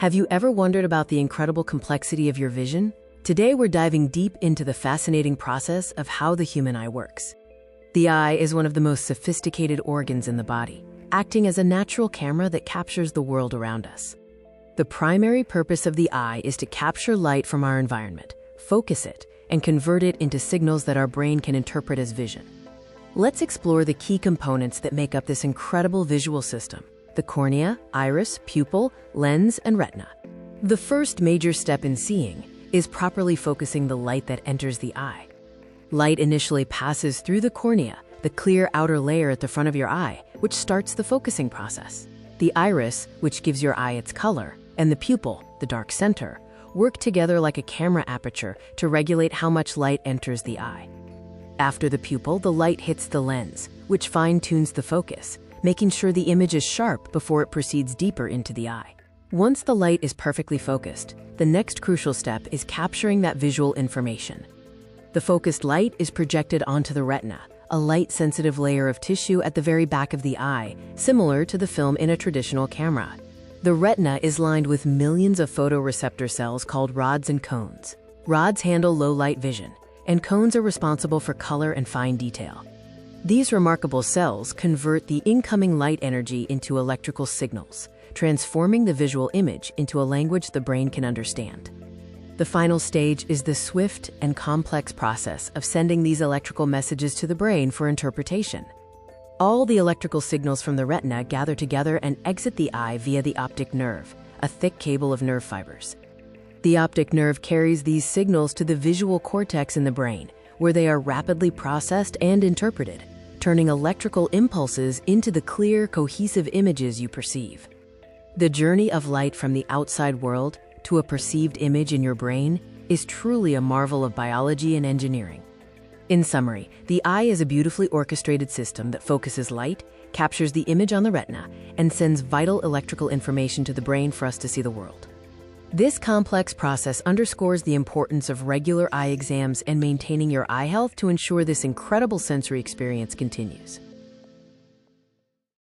Have you ever wondered about the incredible complexity of your vision? Today we're diving deep into the fascinating process of how the human eye works. The eye is one of the most sophisticated organs in the body, acting as a natural camera that captures the world around us. The primary purpose of the eye is to capture light from our environment, focus it, and convert it into signals that our brain can interpret as vision. Let's explore the key components that make up this incredible visual system: the cornea, iris, pupil, lens, and retina. The first major step in seeing is properly focusing the light that enters the eye. Light initially passes through the cornea, the clear outer layer at the front of your eye, which starts the focusing process. The iris, which gives your eye its color, and the pupil, the dark center, work together like a camera aperture to regulate how much light enters the eye. After the pupil, the light hits the lens, which fine-tunes the focus, making sure the image is sharp before it proceeds deeper into the eye. Once the light is perfectly focused, the next crucial step is capturing that visual information. The focused light is projected onto the retina, a light-sensitive layer of tissue at the very back of the eye, similar to the film in a traditional camera. The retina is lined with millions of photoreceptor cells called rods and cones. Rods handle low-light vision, and cones are responsible for color and fine detail. These remarkable cells convert the incoming light energy into electrical signals, transforming the visual image into a language the brain can understand. The final stage is the swift and complex process of sending these electrical messages to the brain for interpretation. All the electrical signals from the retina gather together and exit the eye via the optic nerve, a thick cable of nerve fibers. The optic nerve carries these signals to the visual cortex in the brain, where they are rapidly processed and interpreted, turning electrical impulses into the clear, cohesive images you perceive. The journey of light from the outside world to a perceived image in your brain is truly a marvel of biology and engineering. In summary, the eye is a beautifully orchestrated system that focuses light, captures the image on the retina, and sends vital electrical information to the brain for us to see the world. This complex process underscores the importance of regular eye exams and maintaining your eye health to ensure this incredible sensory experience continues.